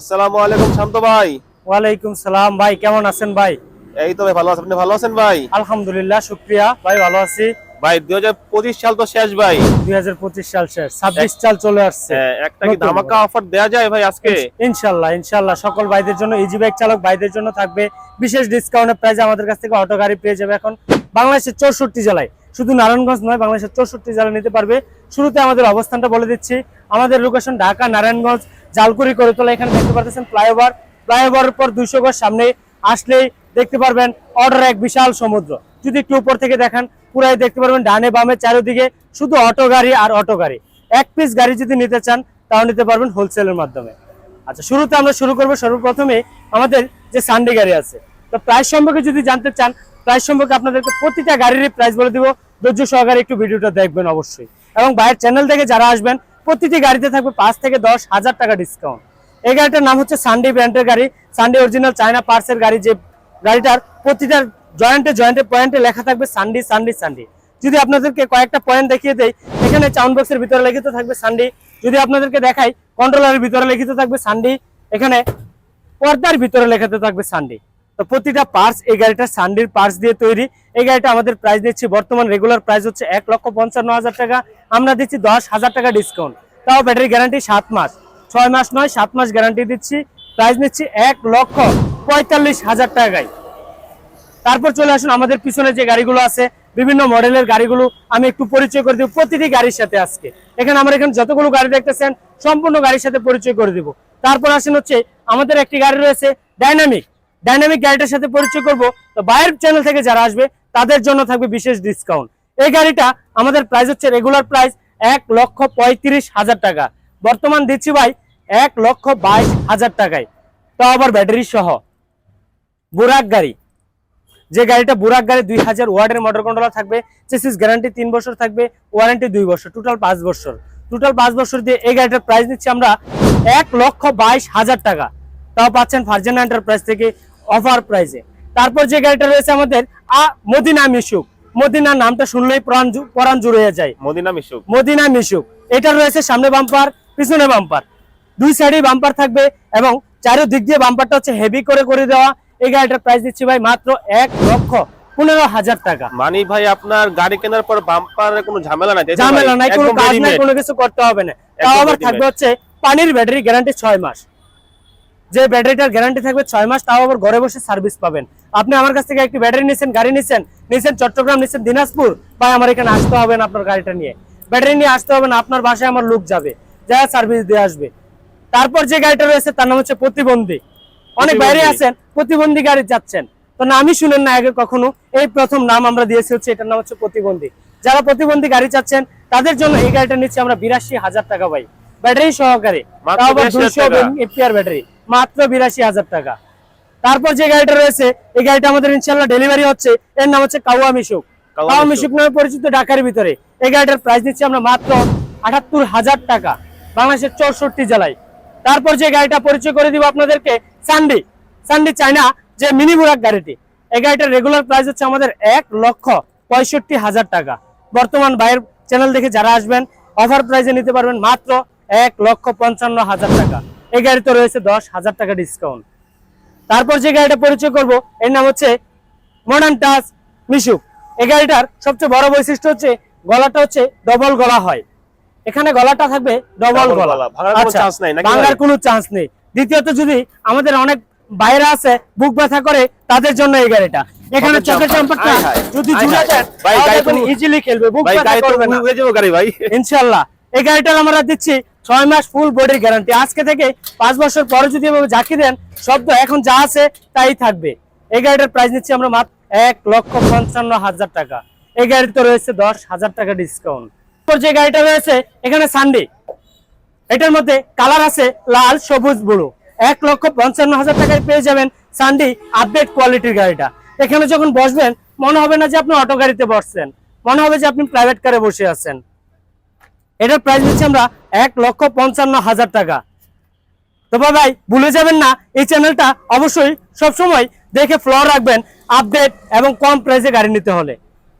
আসসালামু আলাইকুম শান্ত ভাই। ওয়ালাইকুম সালাম ভাই, কেমন আছেন ভাই? এই তো ভাই ভালো আছেন, আপনি ভালো আছেন ভাই? আলহামদুলিল্লাহ, শুকরিয়া ভাই, ভালো আছি। ভাই 2025 সাল তো শেষ ভাই। 2025 সাল শেষ, 26 সাল চলে আসছে। একটা কি ধামাকা অফার দেয়া যায় ভাই আজকে? ইনশাআল্লাহ ইনশাআল্লাহ সকল ভাইদের জন্য, ইজি বাইক চালক ভাইদের জন্য থাকবে বিশেষ ডিসকাউন্টের প্রাইসে আমাদের কাছ থেকে অটো গাড়ি পেয়ে যাবে এখন বাংলাদেশের 64 জেলায়। শুধু নারায়ণগঞ্জ নয়, বাংলাদেশের 64 জেলা নিতে পারবে। শুরুতে আমাদের অবস্থানটা বলে দিচ্ছি। আমাদের লোকেশন ঢাকা নারায়ণগঞ্জ জালকুড়ি করতলা। এখানে দেখতে পাচ্ছেন ফ্লাইওভারের পর 200 গজ সামনে আসলেই দেখতে পারবেন অটোর এক বিশাল সমুদ্র। যদি একটু উপর থেকে দেখেন পুরাই দেখতে পারবেন ডানে বামে চারিদিকে শুধু অটো গাড়ি আর অটো গাড়ি। এক পিস গাড়ি যদি নিতে চান তাও নিতে পারবেন হোলসেলের মাধ্যমে। আচ্ছা, শুরুতে আমরা শুরু করবো সর্বপ্রথমে আমাদের যে সানডে গাড়ি আছে। তো প্রাইস সম্পর্কে যদি জানতে চান, প্রাইস সম্পর্কে আপনাদেরকে প্রতিটা গাড়ির প্রাইস বলে দিব। ধৈর্য সহকারে একটু ভিডিওটা দেখবেন অবশ্যই, এবং বাইরের চ্যানেল থেকে যারা আসবেন প্রতিটি গাড়িতে থাকবে 5 থেকে 10 হাজার টাকা ডিসকাউন্ট। এই গাড়িটার নাম হচ্ছে সানডে ব্র্যান্ডের গাড়ি, সানডে অরিজিনাল চায়না পার্টসের গাড়ি। যে গাড়িটার প্রতিটা জয়েন্টে পয়েন্টে লেখা থাকবে সানডে সানডে সানডে। যদি আপনাদেরকে কয়েকটা পয়েন্ট দেখিয়ে দেই, এখানে সাউন্ড বক্সের ভিতরে লিখিত থাকবে সানডে। যদি আপনাদেরকে দেখাই, কন্ট্রোলারের ভিতরে লিখিত থাকবে সানডে। এখানে পর্দার ভিতরে লেখাতে থাকবে সানডে। তো প্রতিটা পার্টস এই গাড়িটার সানডের পার্টস দিয়ে তৈরি। এই গাড়িটা আমাদের প্রাইস দিচ্ছি বর্তমান রেগুলার প্রাইস হচ্ছে 1,55,000 টাকা। আমরা দিচ্ছি 10,000 টাকা ডিসকাউন্ট, তাও ব্যাটারি গ্যারান্টি 7 মাস, 6 মাস নয় 7 মাস গ্যারান্টি দিচ্ছি। প্রাইস নিচ্ছি 1,45,000 টাকায়। তারপর চলে আসুন আমাদের পিছনে যে গাড়িগুলো আছে, বিভিন্ন মডেলের গাড়িগুলো আমি একটু পরিচয় করে দিব প্রতিটি গাড়ির সাথে আজকে। এখানে যতগুলো গাড়ি দেখতেছেন সম্পূর্ণ গাড়ির সাথে পরিচয় করে দিব। তারপর আসেন হচ্ছে আমাদের একটি গাড়ি রয়েছে ডাইনামিক গাড়িটার সাথে পরিচয় করব। তো বাইরের চ্যানেল থেকে যারা আসবে তাদের জন্য থাকবে বিশেষ ডিসকাউন্ট। এই গাড়িটা আমাদের প্রাইস হচ্ছে রেগুলার প্রাইস 1,35,000 টাকা। বর্তমান দিচ্ছি ভাই 1,22,000 টাকায়, তাও আবার ব্যাটারি সহ। বুরাক গাড়ি, যে গাড়িটা বুরাক গাড়ি 2000 ওয়াটের মোটর কন্ট্রোলার থাকবে, চেসিস গ্যারান্টি 3 বছর থাকবে, ওয়ারেন্টি 2 বছর, টোটাল 5 বছর দিয়ে এই গাড়িটার প্রাইস নিচ্ছি আমরা 1,22,000 টাকা। তাও পাচ্ছেন ফারজানা এন্টারপ্রাইজ থেকে অফার প্রাইসে। তারপর যে গাড়িটা রয়েছে আমাদের মদিনা মিশুক। মদিনা নামটা শুনলেই পরাণ জুড়ে যায়। মদিনা মিশুক এটা রয়েছে সামনে বাম্পার, পিছনে বাম্পার, দুই সাইডে বাম্পার থাকবে এবং চারিদিক দিয়ে বাম্পারটা হচ্ছে হেভি করে দেওয়া। এই গাড়িটার প্রাইস দিচ্ছি ভাই মাত্র 1,15,000 টাকা। মানে ভাই আপনার গাড়ি কেনার পর বাম্পারের কোনো ঝামেলা নাই, কোনো কাজ নাই, কোনো কিছু করতে হবে না। তাও আবার থাকবে হচ্ছে পানির ব্যাটারি গ্যারান্টি 6 মাস। যে ব্যাটারিটার গ্যারান্টি থাকবে 6 মাস, তাও আবার ঘরে বসে সার্ভিস পাবেন। আপনি আমার কাছ থেকে একটি ব্যাটারি নিছেন, গাড়ি নিছেন চট্টগ্রাম, নিছেন দিনাজপুর, ভাই আমার এখানে আসতে হবে না। আপনার গাড়িটা নিয়ে ব্যাটারি নিয়ে আসতে হবে না, আপনার বাসায় আমার লোক যাবে, যা সার্ভিস দিয়ে আসবে। তারপর যে গাড়িটা রয়েছে তার নাম হচ্ছে প্রতিবন্ধী। অনেক বাইরে আছেন প্রতিবন্ধী গাড়ি যাচ্ছেন, তো নামই শুনেন না আগে কখনো, এই প্রথম নাম আমরা দিয়েছি হচ্ছে, এটার নাম হচ্ছে প্রতিবন্ধী। যারা প্রতিবন্ধী গাড়ি চাচ্ছেন তাদের জন্য এই গাড়িটা নিচ্ছে আমরা 82,000 টাকা ভাই, ব্যাটারি সহকারে, 200 এমপিআর ব্যাটারি, মাত্র 82,000 টাকা। তারপর যে গাড়িটা রয়েছে এই গাড়িটা আমাদের ইনশাআল্লাহ ডেলিভারি হচ্ছে, এর নাম হচ্ছে কাওয়া মিশুক নামে পরিচিত ঢাকার ভিতরে। এই গাড়িটার প্রাইস দিচ্ছি আমরা মাত্র 78,000 টাকা, বাংলাদেশের 64 জেলায়। তারপর যে গাড়িটা পরিচয় করে দিব আপনাদেরকে, সানডে চায়না যে মিনি বুরাক গাড়িটি। এই গাড়িটার রেগুলার প্রাইস হচ্ছে আমাদের 1,65,000 টাকা। বর্তমান বাইরের চ্যানেল দেখে যারা আসবেন অফার প্রাইসে নিতে পারবেন মাত্র 1,55,000 টাকা। এই গাড়িতে রয়েছে 10,000 টাকা ডিসকাউন্ট। তারপর যে গাড়িটা পরিচয় করব এর নাম হচ্ছে মডার্ন টাচ মিশুক। এই গাড়িটার সবচেয়ে বড় বৈশিষ্ট্য হচ্ছে গলাটা হচ্ছে ডবল গলা হয়, এখানে গলাটা থাকবে ডবল গলা, ভাঙার কোনো চান্স নেই। দ্বিতীয়ত যদি আমাদের অনেক বাইরে আছে বুক ব্যথা করে তাদের জন্য এই গাড়িটা, এখানে চকের চাম্পারটা যদি ঝুলে দেন তাহলে ইজিলি খেলবে, বুক ব্যথা করবে না ভাই ইনশাআল্লাহ। এই গাড়িটা আমরা দিচ্ছি 6 মাস ফুল বডির গ্যারান্টি। আজকে থেকে 5 বছর পরে যদি এভাবে ঝাঁকি দেন শব্দ এখন যা আছে তাই থাকবে। এই গাড়িটার প্রাইস নিচ্ছি আমরা মাত্র 1,55,000 টাকা। এই গাড়িতে রয়েছে 10,000 টাকা ডিসকাউন্ট। যে গাড়িটা রয়েছে এখানে সানডে, এটার মধ্যে কালার আছে লাল, সবুজ, ব্লু। 1,55,000 টাকায় পেয়ে যাবেন সানডে আপডেট কোয়ালিটির গাড়িটা। এখানে যখন বসবেন মনে হবে না যে আপনি অটো গাড়িতে বসছেন, মনে হবে যে আপনি প্রাইভেট কারে বসে আছেন। এটার প্রাইস দিচ্ছি আমরা 1,55,000 টাকা। তো ভাই ভুলে যাবেন না এই চ্যানেলটা অবশ্যই সবসময় দেখে ফলো রাখবেন, আপডেট এবং কম প্রাইসে গাড়ি নিতে হলে।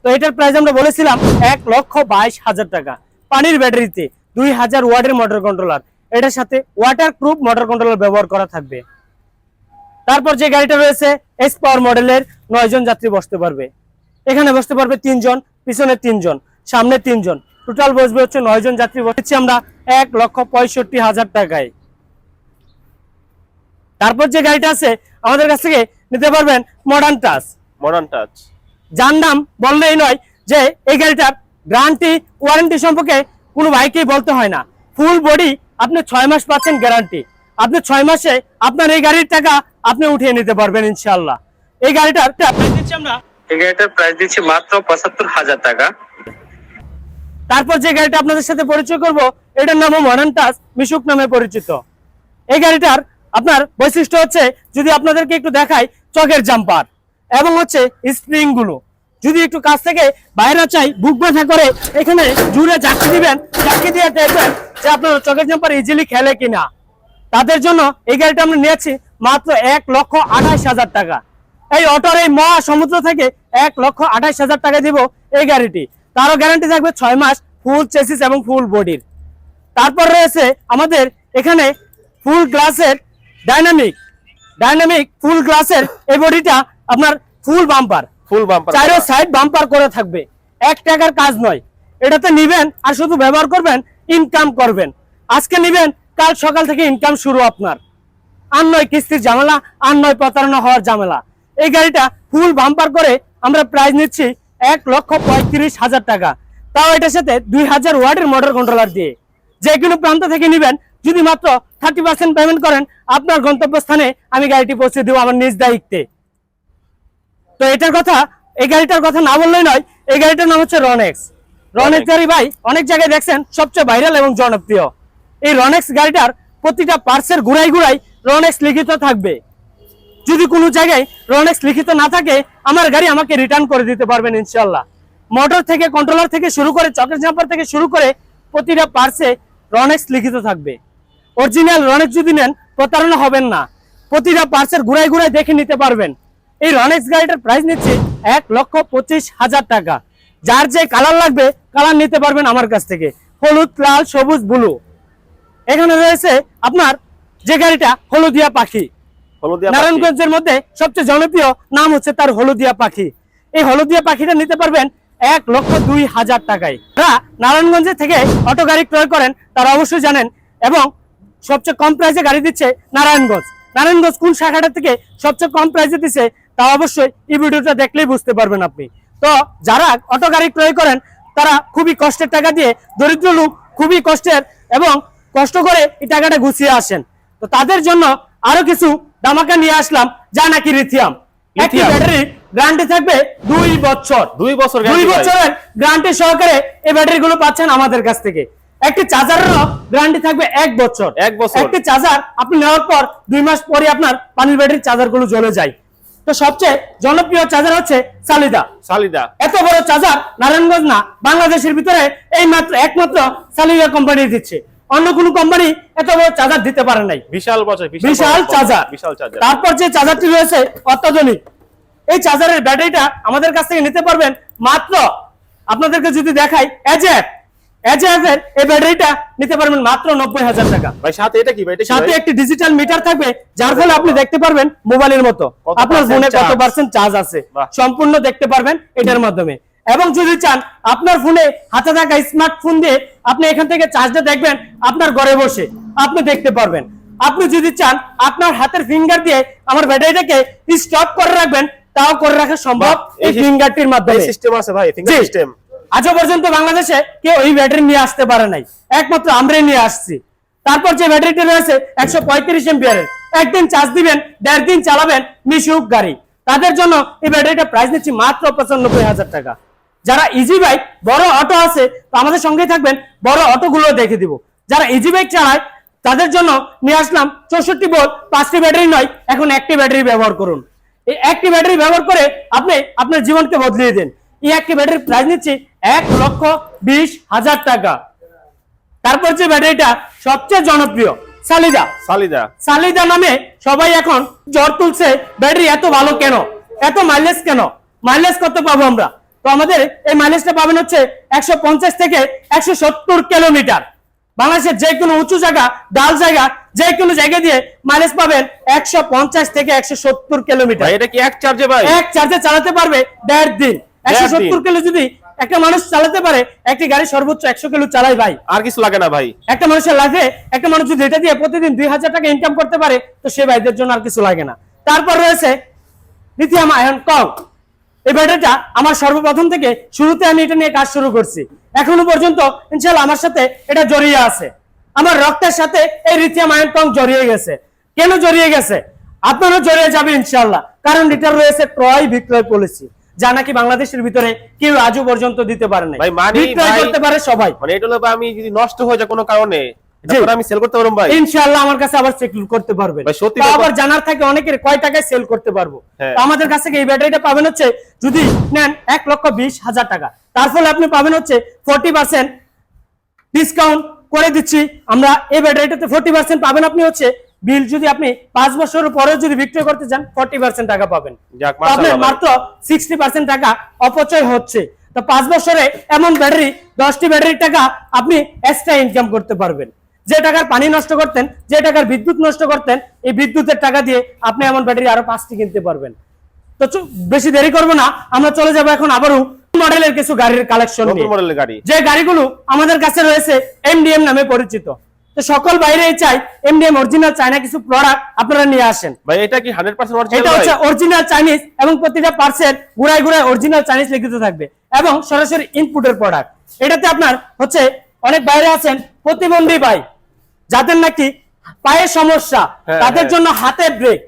তো এটার প্রাইস আমরা বলেছিলাম 1,22,000 টাকা, পানির ব্যাটারিতে 2000 ওয়াটের মোটর কন্ট্রোলার। এটার সাথে ওয়াটার প্রুফ মোটর কন্ট্রোলার ব্যবহার করা থাকবে। তারপর যে গাড়িটা রয়েছে এস পাওয়ার মডেলের 9 জন যাত্রী বসতে পারবে। এখানে বসতে পারবে 3 জন, পিছনে 3 জন, সামনে 3 জন, টোটাল বসবে হচ্ছে 9 জন যাত্রী। বসেছি আমরা 1,65,000 টাকায়। তারপর যে গাড়িটা আছে আমাদের কাছ থেকে নিতে পারবেন মডার্ন টাচ। মডার্ন টাচ, যার নাম বললেই নয় যে এই গাড়িটার গ্যারান্টি ওয়ারেন্টি সম্পর্কে কোনো বাইকেই বলতে হয় না। ফুল বডি আপনি 6 মাস পাচ্ছেন গ্যারান্টি। আপনি 6 মাসে আপনার এই গাড়ির টাকা আপনি উঠিয়ে নিতে পারবেন ইনশাআল্লাহ। এই গাড়িটার প্রাইস দিচ্ছি আমরা, এই গাড়িটার প্রাইস দিচ্ছি মাত্র 75,000 টাকা। তারপর যে গাড়িটা আপনাদের সাথে পরিচয় করব এটার নামও মডার্ন টাচ মিশুক নামে পরিচিত। এই গাড়িটার আপনার বৈশিষ্ট্য হচ্ছে, যদি আপনাদেরকে একটু দেখাই, চকের জাম্পার এবং হচ্ছে স্প্রিং গুলো। যদি একটু কাছ থেকে বাইরে চাই, বুক ব্যথা করে এখানে জুড়ে ঝাঁকি দিবেন, ঝাঁকি দিয়ে দেখবেন যে আপনার চকের জাম্পার ইজিলি খেলে কিনা। তাদের জন্য এই গাড়িটা আমরা নিয়েছি মাত্র 1,28,000 টাকা। এই অটোর এই মহা সমুদ্র থেকে 1,28,000 টাকা দিব এই গাড়িটি। তারও গ্যারান্টি থাকবে 6 মাস, ফুল চেসিস এবং ফুল বডির। তারপর রয়েছে আমাদের এখানে ফুল গ্লাসের ডাইনামিক ফুল গ্লাসের এই বডিটা আপনার ফুল বাম্পার, ফুল বাম্পার, চারো সাইড বাম্পার করে থাকবে। 1 টাকার কাজ নয়। এটাতে নিবেন আর শুধু ব্যবহার করবেন, ইনকাম করবেন। আজকে নিবেন, কাল সকাল থেকে ইনকাম শুরু আপনার। আর নয় কিস্তির ঝামেলা, আর নয় প্রতারণা হওয়ার ঝামেলা। এই গাড়িটা ফুল বাম্পার করে আমরা প্রাইস নিচ্ছি 1,35,000 টাকা। তাও এটার সাথে 2000 ওয়াটের মোটর কন্ট্রোলার দিয়ে। যে কোনো প্রান্ত থেকে নিবেন, যদি মাত্র 30% পেমেন্ট করেন, আপনার গন্তব্যস্থানে আমি গাড়িটি পৌঁছে দেবো আমার নিজ দায়িত্বে। তো এটার কথা, এই গাড়িটার কথা না বললেই নয়। এই গাড়িটার নাম হচ্ছে রনেক্স। রনেক্স গাড়ি ভাই অনেক জায়গায় দেখছেন, সবচেয়ে ভাইরাল এবং জনপ্রিয়। এই রনেক্স গাড়িটার প্রতিটা পার্টসের গুড়াই রনেক্স লিখিত থাকবে। যদি কোনো জায়গায় রনেক্স লিখিত না থাকে, আমার গাড়ি আমাকে রিটার্ন করে দিতে পারবেন ইনশাআল্লাহ। মোটর থেকে, কন্ট্রোলার থেকে শুরু করে, চকের জাম্পার থেকে শুরু করে প্রতিটা পার্টসে রনেক্স লিখিত থাকবে। অরিজিনাল রনেক্স যদি নেন, প্রতারণা হবেন না। প্রতিটা পার্টসের গুড়াই দেখে নিতে পারবেন। এই রনেক্স গাড়িটার প্রাইস নিচ্ছে 1,25,000 টাকা। যার যে কালার লাগবে, কালার নিতে পারবেন আমার কাছ থেকে, হলুদ, লাল, সবুজ, ব্লু। এখানে রয়েছে আপনার যে গাড়িটা হলুদিয়া পাখি। নারায়ণগঞ্জের মধ্যে সবচেয়ে জনপ্রিয় নাম হচ্ছে তার হলুদিয়া পাখি। এই হলুদিয়া পাখিটা নিতে পারবেন 1,02,000 টাকায়। যারা নারায়ণগঞ্জে থেকে অটো গাড়ি ক্রয় করেন তারা অবশ্যই জানেন, এবং সবচেয়ে কম প্রাইসে গাড়ি দিচ্ছে নারায়ণগঞ্জ কোন শাখাটা থেকে সবচেয়ে কম প্রাইসে দিচ্ছে তা অবশ্যই এই ভিডিওটা দেখলেই বুঝতে পারবেন আপনি। তো যারা অটো গাড়ি ক্রয় করেন তারা খুবই কষ্টের টাকা দিয়ে, দরিদ্র লোক, খুবই কষ্টের এবং কষ্ট করে এই টাকাটা গুছিয়ে আসেন। তো তাদের জন্য আরো কিছু ধামাকা নিয়ে আসলাম, যা নাকি লিথিয়াম। একটি ব্যাটারি গ্যারান্টি থাকবে 2 বছর। 2 বছর 2 বছরের গ্যারান্টি সহকারে এই ব্যাটারিগুলো পাচ্ছেন আমাদের কাছ থেকে। একটি চার্জারেরও গ্যারান্টি থাকবে 1 বছর। 1 বছর। একটি চার্জার আপনি নেওয়ার পর 2 মাস পরে আপনার পানির ব্যাটারির চার্জারগুলো জ্বলে যায়। তো সবচেয়ে জনপ্রিয় চার্জার হচ্ছে সালিদা। এত বড় চার্জার নারায়ণগঞ্জ না, বাংলাদেশের ভিতরে এই মাত্র একমাত্র সালিদা কোম্পানি দিচ্ছে। অন্য কোন কোম্পানি এত বড় চার্জার দিতে পারে নাই। বিশাল চার্জার। তারপর যে চার্জারটি রয়েছে অত্যাধুনিক, এই চার্জারের ব্যাটারিটা আমাদের কাছ থেকে নিতে পারবেন মাত্র, আপনাদেরকে যদি দেখাই, এজএফ এর এই ব্যাটারিটা নিতে পারবেন মাত্র 90,000 টাকা। ভাই সাথে এটা কি ভাই? এটা সাথে একটি ডিজিটাল মিটার থাকবে, যার ফলে আপনি দেখতে পারবেন মোবাইলের মতো আপনার ফোনে কত পার্সেন্ট চার্জ আছে, সম্পূর্ণ দেখতে পারবেন এটার মাধ্যমে। এবং যদি চান আপনার ফোনে হাতে থাকা স্মার্টফোন দিয়ে আপনি এখান থেকে চার্জটা দেখবেন, আপনার ঘরে বসে আপনি দেখতে পারবেন। আপনি যদি চান আপনার হাতের ফিঙ্গার দিয়ে আমার ব্যাটারিটাকে স্টপ করে রাখবেন, তাও করে রাখা সম্ভব এই ফিঙ্গারটির মাধ্যমে। সিস্টেম আছে ভাই, ফিঙ্গার সিস্টেম। আজও পর্যন্ত বাংলাদেশে কেউ এই ব্যাটারি নিয়ে আসতে পারে নাই, একমাত্র আমরাই নিয়ে আসছি। তারপর যে ব্যাটারিটি রয়েছে 135 এম্পিয়ারের, একদিন চার্জ দিবেন, 1.5 দিন চালাবেন, মিশুক গাড়ি। তাদের জন্য এই ব্যাটারিটা প্রাইস নিচ্ছি মাত্র 95,000 টাকা। যারা ইজি বাইক, বড় অটো আছে, তো আমাদের সঙ্গেই থাকবেন, বড় অটোগুলো দেখে দিব। যারা ইজি বাইক চালায় তাদের জন্য নিয়ে আসলাম 64 ভোল্ট 5টি ব্যাটারি নয়, এখন একটি ব্যাটারি ব্যবহার করুন। এই একটি ব্যাটারি ব্যবহার করে আপনি আপনার জীবনকে বদলিয়ে দেন। এই একটি ব্যাটারির প্রাইস নিচ্ছি 1,20,000 টাকা। তারপর যে ব্যাটারিটা সবচেয়ে জনপ্রিয়, সালিদা নামে সবাই এখন জ্বর তুলছে, ব্যাটারি এত ভালো কেন, এত মাইলেজ কেন, মাইলেজ কত পাবো আমরা? তো আমাদের এই মাইলেজটা পাবেন হচ্ছে 150 থেকে 170 কিলোমিটার। বাংলাদেশের যে কোনো উঁচু জায়গা, ডাল জায়গা, যে কোনো জায়গা দিয়ে মাইলেজ পাবেন 150 থেকে 170 কিলোমিটার। ভাই এটা কি এক চার্জে ভাই? এক চার্জে চালাতে পারবে 1.5 দিন। 170 কিলো যদি একটা মানুষ চালাতে পারে, একটি গাড়ি সর্বোচ্চ 100 কিলো চালায় ভাই, আর কিছু লাগে না ভাই। একটা মানুষের লাগে, একটা মানুষ যদি এটা দিয়ে প্রতিদিন 2000 টাকা ইনকাম করতে পারে, তো সে ভাইদের জন্য আর কিছু লাগে না। তারপর রয়েছে লিথিয়াম আয়ন কং। এই ব্যাটারিটা আমার সর্বপ্রথম থেকে শুরুতে আমি এটা নিয়ে কাজ শুরু করছি, এখনো পর্যন্ত ইনশাআল্লাহ আমার সাথে এটা জড়িয়ে আছে। আমার রক্তের সাথে এই লিথিয়াম আয়ন কং জড়িয়ে গেছে। কেন জড়িয়ে গেছে? আপনারও জড়িয়ে যাবে ইনশাআল্লাহ, কারণ এটা রয়েছে ক্রয় বিক্রয় পলিসি, যা নাকি বাংলাদেশের ভিতরে কেউ আজও পর্যন্ত দিতে পারে না। বিক্রয় করতে পারে সবাই। মানে এটা হলো আমি যদি নষ্ট হয়ে যায় কোনো কারণে, এটা আমি সেল করতে পারবো ভাই ইনশাআল্লাহ। আমার কাছে আবার সেল করতে পারবেন। ভাই সত্যি আবার জানার থাকে অনেকের কয় টাকায় সেল করতে পারবো। হ্যাঁ। তো আমাদের কাছে এই ব্যাটারিটা পাবেন হচ্ছে যদি নেন 1,20,000 টাকা, তার ফলে আপনি পাবেন হচ্ছে 40% ডিসকাউন্ট করে দিচ্ছি আমরা। এই ব্যাটারিটাতে 40% পাবেন আপনি হচ্ছে বিল যদি আপনি 5 বছরের পরেও যদি বিক্রয় করতে চান 40% টাকা পাবেন। যাক, তো আপনার মাত্র 60% টাকা অপচয় হচ্ছে। তো 5 বছরে এমন ব্যাটারি 10টি ব্যাটারির টাকা আপনি এক্সট্রা ইনকাম করতে পারবেন। যে টাকার পানি নষ্ট করতেন, যে টাকার বিদ্যুৎ নষ্ট করতেন, এই বিদ্যুতের টাকা দিয়ে আপনি এমন ব্যাটারি আরো 5টি কিনতে পারবেন। তো বেশি দেরি করবো না, আমরা চলে যাবো এখন আবারও মডেলের কিছু গাড়ির কালেকশন নিয়ে। মডেলের গাড়ি, যে গাড়িগুলো আমাদের কাছে রয়েছে এমডিএম নামে পরিচিত। তো সকল বাইরেই চাই এমডিএম অরিজিনাল চায়না কিছু প্রোডাক্ট আপনারা নিয়ে আসেন। ভাই এটা কি 100% অরিজিনাল? এটা হচ্ছে অরিজিনাল চাইনিজ এবং প্রতিটা পার্টসের গুড়ায় গুড়ায় অরিজিনাল চাইনিজ লিখিত থাকবে এবং সরাসরি ইনপুটের প্রোডাক্ট। এটাতে আপনার হচ্ছে অনেক বাইরে আছেন প্রতিবন্ধী ভাই, যাদের নাকি পায়ের সমস্যা, তাদের জন্য হাতের brake,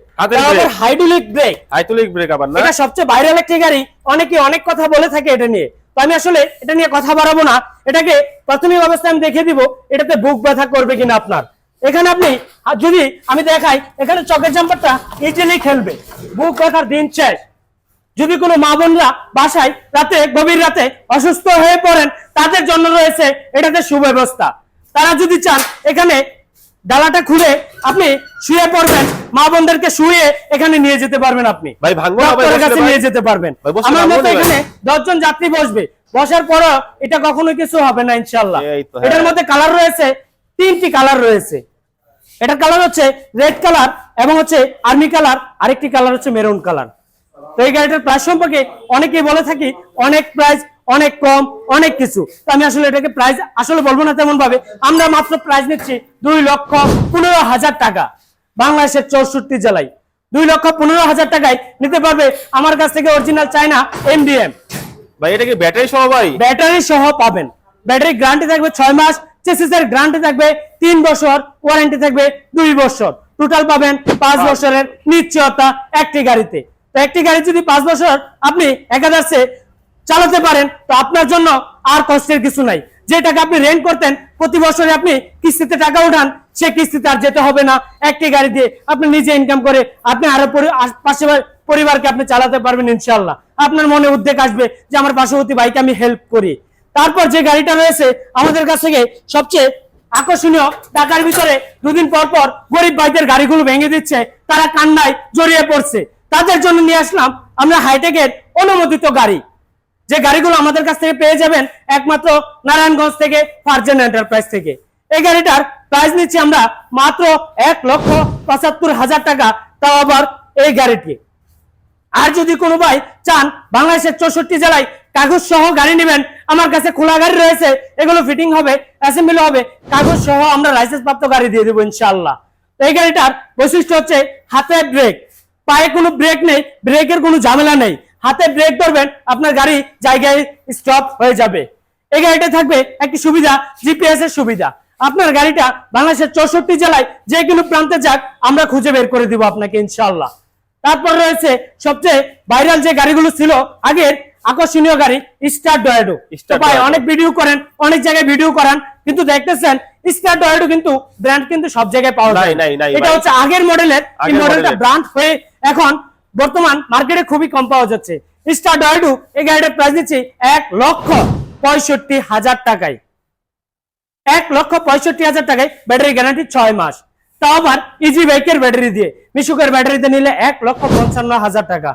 hydraulic brake, hydraulic brake আবার না, এটা সবচেয়ে ভাইরাল একটি গাড়ি। অনেকে অনেক কথা বলে থাকে এটা নিয়ে, তো আমি আসলে এটা নিয়ে কথা বাড়াবো না। এটাকে প্রাথমিক অবস্থায় আমি দেখিয়ে দিব এটাতে বুক ব্যথা করবে কিনা আপনার। এখানে আপনি যদি আমি দেখাই, এখানে চকের জাম্পারটা ইজিলি খেলবে, বুক ব্যথার দিন শেষ। যদি কোনো মা বোনরা বাসায় রাতে গভীর রাতে অসুস্থ হয়ে পড়েন, তাদের জন্য রয়েছে এটাতে সুব্যবস্থা। তারা যদি চান এখানে ডালাটা খুলে আপনি শুয়ে পড়বেন, মা বোনদেরকে শুয়ে এখানে নিয়ে যেতে পারবেন, আপনি ভাই ভাঙবো না ভাই, ডক্টরের কাছে নিয়ে যেতে পারবেন। আমার মতে এখানে 10 জন যাত্রী বসবে, বসার পরও এটা কখনো কিছু হবে না ইনশাআল্লাহ। এটার মধ্যে কালার রয়েছে 3টি কালার রয়েছে। এটার কালার হচ্ছে রেড কালার এবং হচ্ছে আর্মি কালার, আরেকটি কালার হচ্ছে মেরুন কালার। তো এই গাড়িটার প্রাইস সম্পর্কে অনেকেই বলে থাকি অনেক প্রাইস, অনেক কম, অনেক কিছু। তো আমি আসলে এটাকে প্রাইস আসলে বলবো না তেমন ভাবে। আমরা মাত্র প্রাইস নিচ্ছি 2,15,000 টাকা। বাংলাদেশের 64 জেলায় 2,15,000 টাকায় নিতে পারবে আমার কাছ থেকে অরিজিনাল চায়না এমডিএম। ভাই এটা কি ব্যাটারি সহ? ভাই ব্যাটারি সহ পাবেন। ব্যাটারি গ্যারান্টি থাকবে 6 মাস, চেসিসের গ্যারান্টি থাকবে 3 বছর, ওয়ারেন্টি থাকবে 2 বছর। টোটাল পাবেন 5 বছরের নিশ্চয়তা একটি গাড়িতে। তো একটি গাড়ি যদি 5 বছর আপনি একাধারে চালাতে পারেন, তো আপনার জন্য আর কষ্টের কিছু নাই। যে টাকা আপনি রেন্ট করতেন, প্রতি বছরে আপনি কিস্তিতে টাকা উঠান, সে কিস্তিতে আর যেতে হবে না। একটি গাড়ি দিয়ে আপনি নিজে ইনকাম করে আপনি আরো পাশে পরিবারকে আপনি চালাতে পারবেন ইনশাআল্লাহ। আপনার মনে উদ্বেগ আসবে যে আমার পার্শ্ববর্তী ভাইকে আমি হেল্প করি। তারপর যে গাড়িটা রয়েছে আমাদের কাছ থেকে সবচেয়ে আকর্ষণীয়, ঢাকার ভিতরে 2 দিন পর পর গরিব ভাইদের গাড়িগুলো ভেঙে দিচ্ছে, তারা কান্নায় জড়িয়ে পড়ছে, তাদের জন্য নিয়ে আসলাম আমরা হাইটেকের অনুমোদিত গাড়ি। যে গাড়িগুলো আমাদের কাছ থেকে পেয়ে যাবেন একমাত্র নারায়ণগঞ্জ থেকে ফারজান এন্টারপ্রাইজ থেকে। এই গাড়িটার প্রাইস নিচ্ছি আমরা মাত্র 1,75,000 টাকা, তাও আবার এই গাড়িটি। আর যদি কোনো ভাই চান বাংলাদেশের 64 জেলায় কাগজ সহ গাড়ি নেবেন, আমার কাছে খোলা গাড়ি রয়েছে, এগুলো ফিটিং হবে, অ্যাসেম্বলি হবে, কাগজ সহ আমরা লাইসেন্স প্রাপ্ত গাড়ি দিয়ে দেবো ইনশাআল্লাহ। এই গাড়িটার বৈশিষ্ট্য হচ্ছে হাতে ব্রেক, পায়ে কোনো ব্রেক নেই, ব্রেকের কোনো ঝামেলা নেই। হাতে ব্রেক ধরবেন, আপনার গাড়ি জায়গায় স্টপ হয়ে যাবে। এই গাড়িটা থাকবে একটি সুবিধা, জিপিএস এর সুবিধা। আপনার গাড়িটা বাংলাদেশের 64 জেলায় যে কোনো প্রান্তে যাক, আমরা খুঁজে বের করে দিব আপনাকে ইনশাআল্লাহ। তারপর রয়েছে সবচেয়ে ভাইরাল যে গাড়িগুলো ছিল আগের, আকর্ষণীয় গাড়ি স্টার ডয়েডো। ভাই অনেক ভিডিও করেন, অনেক জায়গায় ভিডিও করান, কিন্তু দেখতেছেন স্টার ডয়েডো কিন্তু ব্র্যান্ড কিন্তু সব জায়গায় পাওয়া যায় না। এটা হচ্ছে আগের মডেলের, এই মডেলটা ব্র্যান্ড হয়ে এখন বর্তমান মার্কেটে খুবই কম পাওয়া যাচ্ছে। স্টার ডয়েডো এই গাড়িটার প্রাইস দিচ্ছি 1,65,000 টাকায়। 1,65,000 টাকায় ব্যাটারি গ্যারান্টি 6 মাস, তাও আবার ইজি বাইকের ব্যাটারি দিয়ে। মিশুকের ব্যাটারিতে নিলে 1,55,000 টাকা।